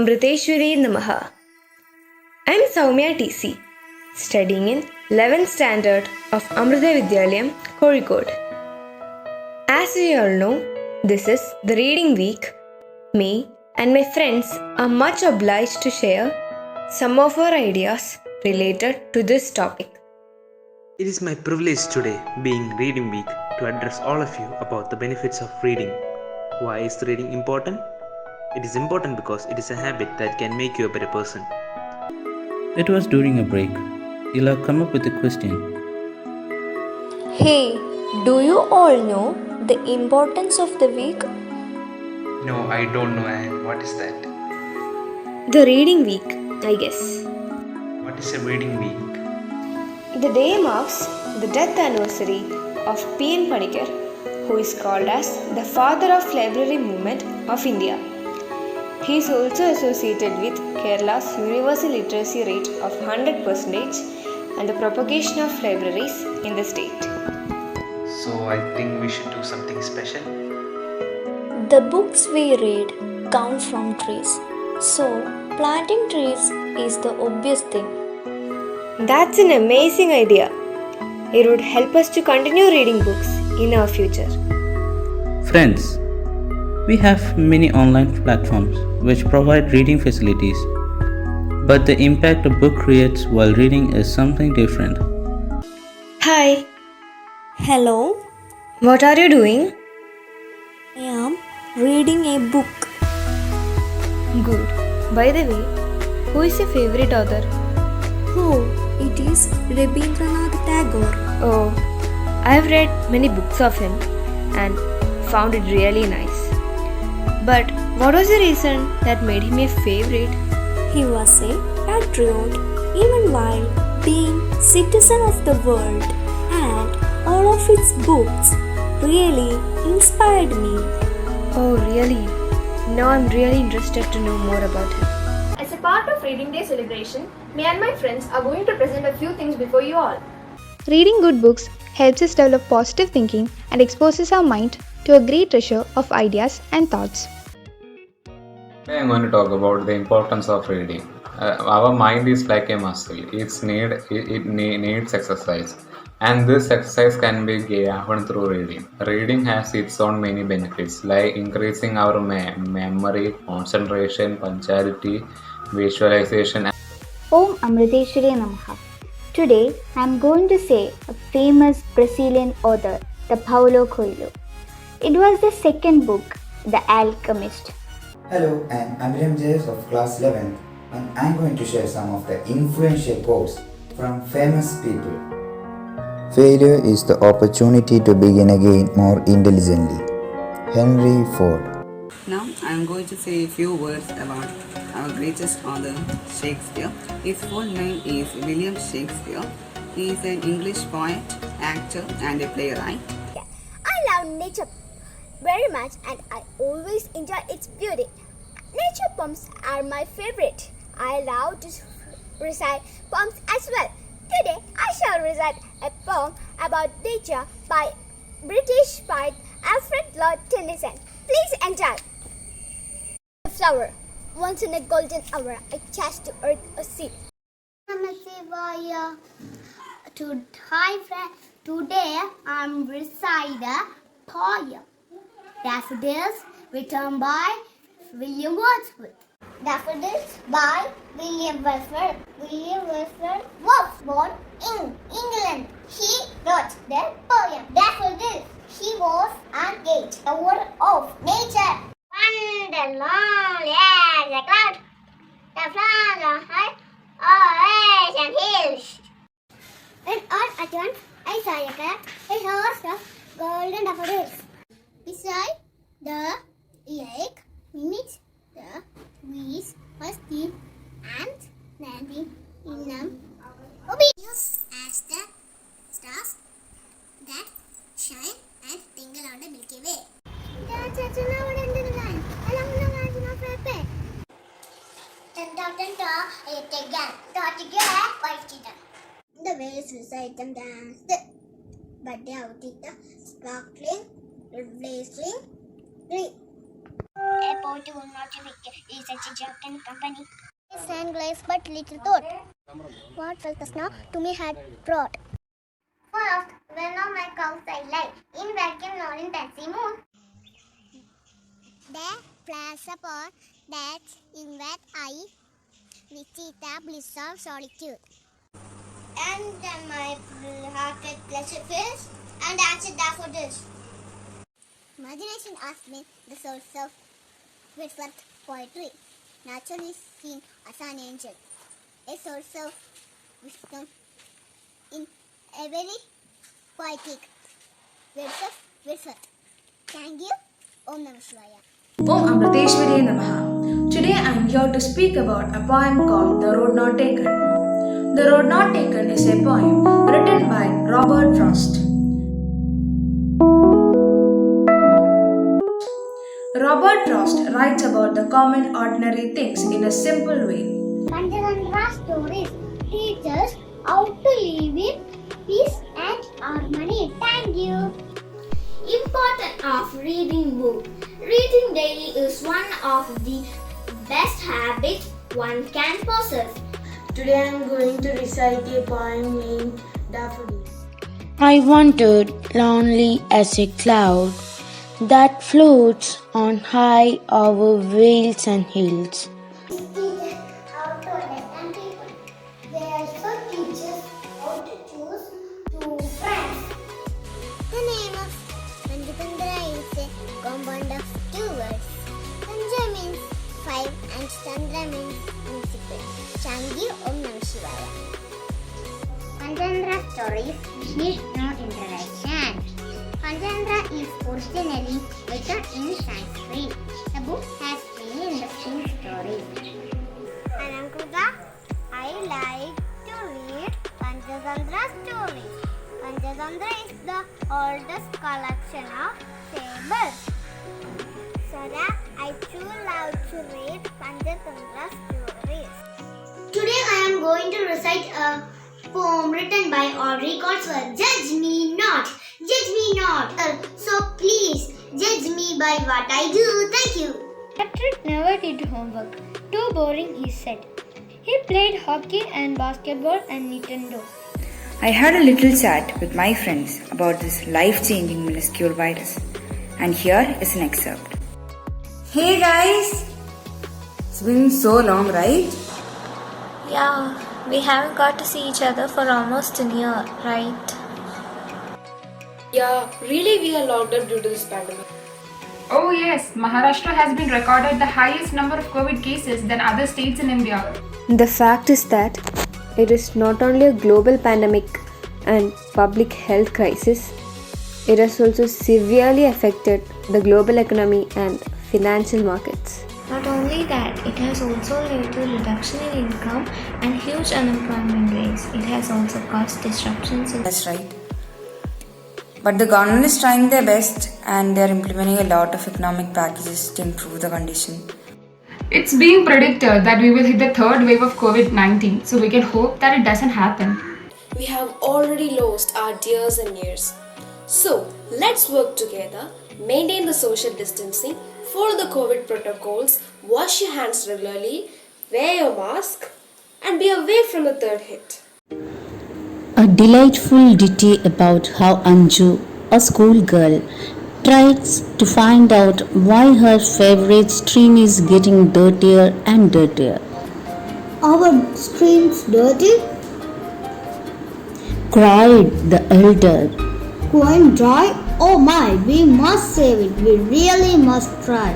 Amriteshwari Namaha. I am Soumya TC, studying in 11th standard of Amrita Vidyalayam, Kozhikode. As we all know, this is the reading week. Me and my friends are much obliged to share some of our ideas related to this topic. It is my privilege today, being Reading Week, to address all of you about the benefits of reading. Why is reading important? It is important because it is a habit that can make you a better person. It was during a break. Ila come up with a question. Hey, do you all know the importance of the week? No, I don't know. And what is that? The reading week, I guess. What is a reading week? The day marks the death anniversary of P.N. Panikkar, who is called as the father of library movement of India. He is also associated with Kerala's universal literacy rate of 100% and the propagation of libraries in the state. So I think we should do something special. The books we read come from trees. So, planting trees is the obvious thing. That's an amazing idea. It would help us to continue reading books in our future. Friends, we have many online platforms which provide reading facilities, but the impact a book creates while reading is something different. Hi, Hello, what are you doing? I am reading a book. Good. By the way, who is your favorite author? Oh, it is Rabindranath Tagore. Oh, I have read many books of him and found it really nice. But what was the reason that made him a favorite? He was a patriot even while being citizen of the world, and all of his books really inspired me. Oh, really? Now I'm really interested to know more about him. As a part of Reading Day celebration, me and my friends are going to present a few things before you all. Reading good books helps us develop positive thinking and exposes our mind to a great treasure of ideas and thoughts. Today I'm going to talk about the importance of reading. Our mind is like a muscle. It needs exercise, and this exercise can be gained through reading. Reading has its own many benefits, like increasing our memory, concentration, punctuality, visualization. Om Amriteshwari Namaha. Today I am going to say a famous Brazilian author, the Paulo Coelho. It was the second book, The Alchemist. Hello, I'm Amiram Jayas of class 11th, and I'm going to share some of the influential quotes from famous people. Failure is the opportunity to begin again more intelligently. Henry Ford. Now I am going to say a few words about our greatest author, Shakespeare. His full name is William Shakespeare. He is an English poet, actor and a playwright. I love nature very much and I always enjoy its beauty. Nature poems are my favorite. I love to recite poems as well. Today I shall recite a poem about nature by British poet Alfred Lord Tennyson. Please enjoy. A flower. Once in a golden hour, I cast to earth a seed. Hi friends. Today I am reciting a poem. Daffodils, written by William Wordsworth. Daffodils by William Wordsworth. William Wordsworth was born in England. He wrote the poem Daffodils. He was an age lover of nature. One long as a cloud, the flowers high always and hills. And all at once I saw a cat, a host of golden daffodils. Beside the lake, beneath the trees, was the ant landing in them. Obvious as the stars that shine and tingle on the Milky Way. The waves beside them danced, but they outdid the sparkling, blazing green. A port will not be such a giant company. Sand glaze but little thought. What felt the snow to me had brought. First, when on my cows I lie, in vacuum nor in fancy moon. There flash upon that in that eye, which is the bliss of solitude. And then my hearted pleasure fills, and that's it there for this. Imagination asked me the source of Wordsworth poetry, naturally seen as an angel, a source of wisdom in a very poetic words of Wordsworth. Thank you. Om Namah Shivaya. Om Amriteshwari Namaha. Today I am here to speak about a poem called The Road Not Taken. The Road Not Taken is a poem written by Robert Frost. Robert Frost writes about the common ordinary things in a simple way. Panchatantra stories teach us how to live in peace and harmony. Thank you. Importance of reading book. Reading daily is one of the best habits one can possess. Today I am going to recite a poem named Daffodils. I wandered lonely as a cloud that floats on high over vales and hills. Teachers how to understand people. They also teach us how to choose two friends. The name of Panchatantra is a compound of two words. Panja means five and Chandra means principle. Thank you. Om Namah Shivaya. Panchatantra stories need no introduction. Panchatantra is originally written in Sanskrit. The book has many interesting stories. Anankuta, I like to read Panchatantra stories. Panchatantra is the oldest collection of fables. Sara, I too love to read Panchatantra stories. Today I am going to recite a poem written by Audrey Cotsworth. Judge me not. Judge me not. So please judge me by what I do. Thank you. Patrick never did homework. Too boring, he said. He played hockey and basketball and Nintendo. I had a little chat with my friends about this life-changing minuscule virus. And here is an excerpt. Hey guys! It's been so long, right? Yeah, we haven't got to see each other for almost a year, right? Yeah, really we are locked up due to this pandemic. Oh yes, Maharashtra has been recorded the highest number of COVID cases than other states in India. The fact is that it is not only a global pandemic and public health crisis, it has also severely affected the global economy and financial markets. Not only that, it has also led to reduction in income and huge unemployment rates. It has also caused disruptions in... That's right. But the government is trying their best and they are implementing a lot of economic packages to improve the condition. It's being predicted that we will hit the third wave of COVID-19, so we can hope that it doesn't happen. We have already lost our years and years. So, let's work together, maintain the social distancing, follow the COVID protocols, wash your hands regularly, wear your mask, and be away from the third hit. A delightful ditty about how Anju, a schoolgirl, tries to find out why her favorite stream is getting dirtier and dirtier. Our stream's dirty? Cried the elder. Going dry? Oh my, we must save it. We really must try.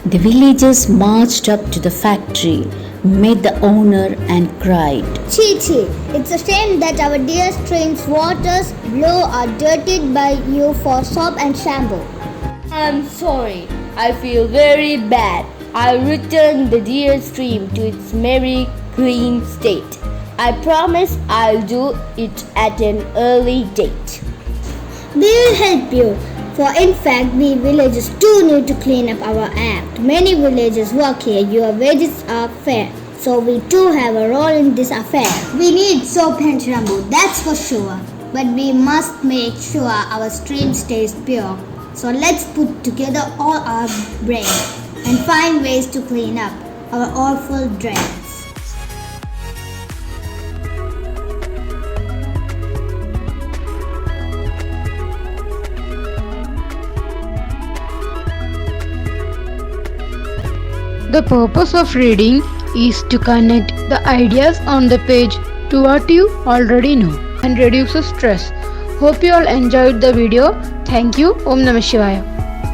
The villagers marched up to the factory, met the owner and cried, Chee chee, it's a shame that our dear stream's waters below are dirtied by you for soap and shampoo. I'm sorry, I feel very bad. I'll return the dear stream to its merry clean state. I promise I'll do it at an early date. We will help you. For in fact, we villagers too need to clean up our act. Many villagers work here. Your wages are fair. So we too have a role in this affair. We need soap and shampoo, that's for sure. But we must make sure our stream stays pure. So let's put together all our brain and find ways to clean up our awful drains. The purpose of reading is to connect the ideas on the page to what you already know and reduces stress. Hope you all enjoyed the video. Thank you. Om Namah Shivaya.